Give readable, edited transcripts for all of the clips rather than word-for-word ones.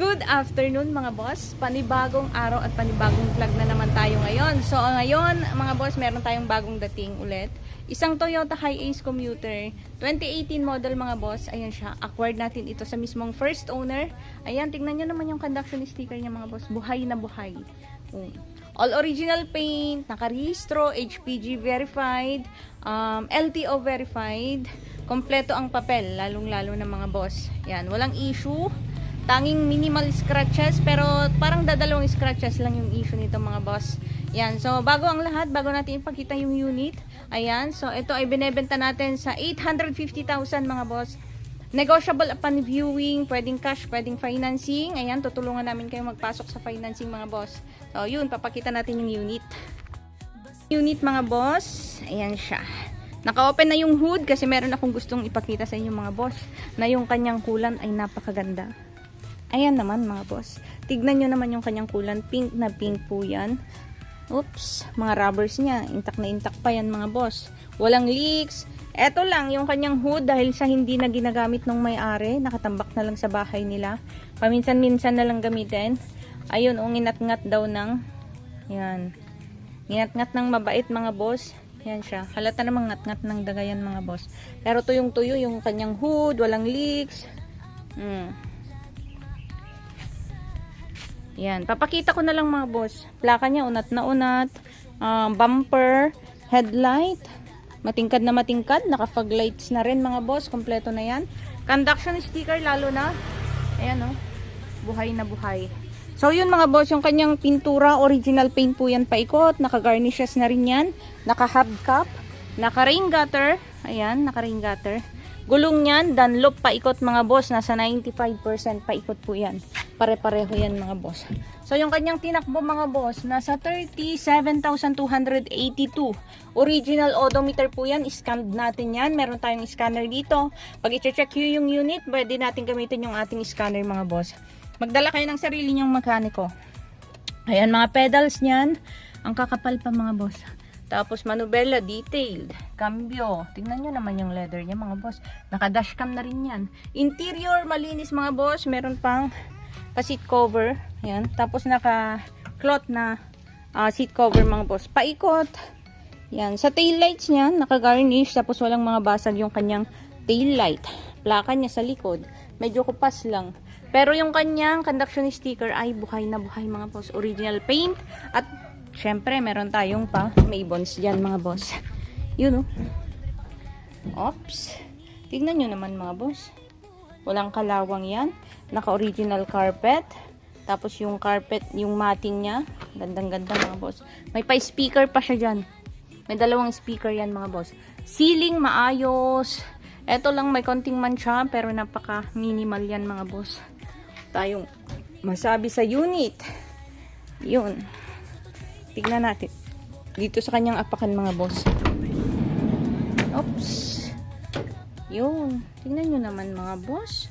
Good afternoon mga boss, panibagong araw at panibagong vlog na naman tayo ngayon. So ngayon mga boss, meron tayong bagong dating ulit. Isang Toyota Hiace Commuter, 2018 model mga boss. Ayan siya, acquired natin ito sa mismong first owner. Ayan, tignan nyo naman yung conduction sticker niya mga boss, buhay na buhay. All original paint, nakarehistro, HPG verified, LTO verified. Kompleto ang papel, lalong-lalo na mga boss. Yan, walang issue. Tanging minimal scratches, pero parang dadalawang scratches lang yung issue nito mga boss. Yan, so bago ang lahat, bago natin ipakita yung unit, ayan, so ito ay binebenta natin sa 850,000 mga boss. Negotiable upon viewing, pwedeng cash, pwedeng financing. Ayan, tutulungan namin kayo magpasok sa financing mga boss. So yun, papakita natin yung unit. Unit mga boss, ayan siya. Naka-open na yung hood kasi meron akong gustong ipakita sa inyo mga boss na yung kanyang kulan ay napakaganda. Ayan naman mga boss. Tignan nyo naman yung kanyang kulan. Pink na pink po yan. Oops. Mga rubbers niya. Intact na intact pa yan mga boss. Walang leaks. Eto lang yung kanyang hood dahil sa hindi na ginagamit ng may-ari. Nakatambak na lang sa bahay nila. Paminsan-minsan na lang gamitin. Ayun, nginat-ngat daw ng yan. Nginat-ngat ng mabait mga boss. Yan siya. Halata namang ngat-ngat ng dagayan mga boss. Pero tuyong-tuyo yung kanyang hood. Walang leaks. Yan, papakita ko na lang mga boss. Plaka niya, unat na unat. Bumper, headlight. Matingkad na matingkad. Naka-fog lights na rin mga boss. Kompleto na yan. Conduction sticker lalo na. Ayan o. Buhay na buhay. So yun mga boss, yung kanyang pintura, original paint po yan paikot. Naka-garnishes na rin yan. Naka-hubcap. Naka-rain gutter. Ayan, naka-rain gutter. Gulong yan, Dunlop paikot mga boss. Nasa 95% paikot po yan. Pare-pareho yan mga boss. So yung kanyang tinakbo mga boss, nasa 37,282. Original odometer po yan. Scanned natin yan. Meron tayong scanner dito. Pag i-check nyo yung unit, pwede natin gamitin yung ating scanner mga boss. Magdala kayo ng sarili nyong mekaniko. Ayan mga pedals niyan. Ang kakapal pa mga boss. Tapos manubela detailed. Cambio. Tingnan nyo naman yung leather niya mga boss. Naka-dashcam na rin yan. Interior malinis mga boss. Meron pang seat cover. Yan. Tapos naka-cloth na seat cover mga boss. Paikot. Yan. Sa tail lights niya, naka-garnish. Tapos walang mga basag yung kanyang tail light. Plaka niya sa likod. Medyo kupas lang. Pero yung kanyang conduction sticker ay buhay na buhay mga boss. Original paint. At syempre, meron tayong pa Maybons dyan mga boss. Yun o. Oops. Tignan nyo naman mga boss. Walang kalawang yan. Naka-original carpet. Tapos yung carpet, yung matting niya. Gandang-ganda mga boss. May pa-speaker pa siya dyan. May dalawang speaker yan mga boss. Ceiling maayos. Eto lang may konting mancha. Pero napaka-minimal yan mga boss. Tayong masabi sa unit. Yun. Tignan natin. Dito sa kanyang apakan mga boss. Oops. Yun. Tignan nyo naman mga boss.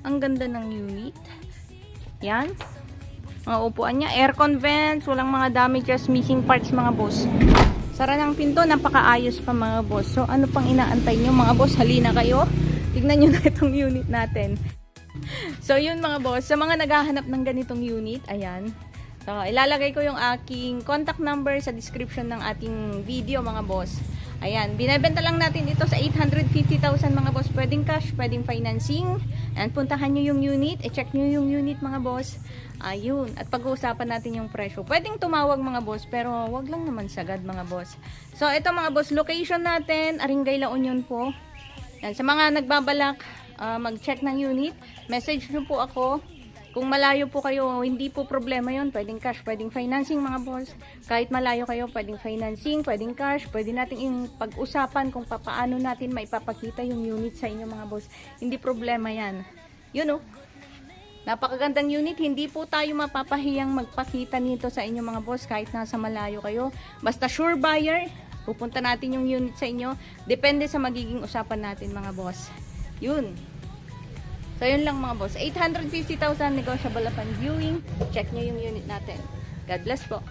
Ang ganda ng unit. Yan. Mga upuan niya. Aircon vents. Walang mga damages. Missing parts mga boss. Sara ng pinto. Napakaayos pa mga boss. So ano pang inaantay nyo mga boss? Halina kayo. Tignan nyo na itong unit natin. So yun mga boss. Sa mga naghahanap ng ganitong unit. Ayan. So, ilalagay ko yung aking contact number sa description ng ating video mga boss. Ayan, binebenta lang natin ito sa 850,000 mga boss. Pwedeng cash, pwedeng financing. Ayan, puntahan nyo yung unit. I-check nyo yung unit mga boss. Ayun, at pag-uusapan natin yung presyo. Pwedeng tumawag mga boss, pero wag lang naman sagad mga boss. So, ito mga boss, location natin, Aringay La Union po. Ayan, sa mga nagbabalak mag-check ng unit, message nyo po ako. Kung malayo po kayo, hindi po problema yon. Pwedeng cash, pwedeng financing mga boss. Kahit malayo kayo, pwedeng financing, pwedeng cash. Pwede natin pag-usapan kung paano natin maipapakita yung unit sa inyo mga boss. Hindi problema yan. Yun o. Napakagandang unit. Hindi po tayo mapapahiyang magpakita nito sa inyo mga boss kahit nasa malayo kayo. Basta sure buyer, pupunta natin yung unit sa inyo. Depende sa magiging usapan natin mga boss. Yun. So, yun lang mga boss. 850,000 negotiable upon viewing. Check nyo yung unit natin. God bless po.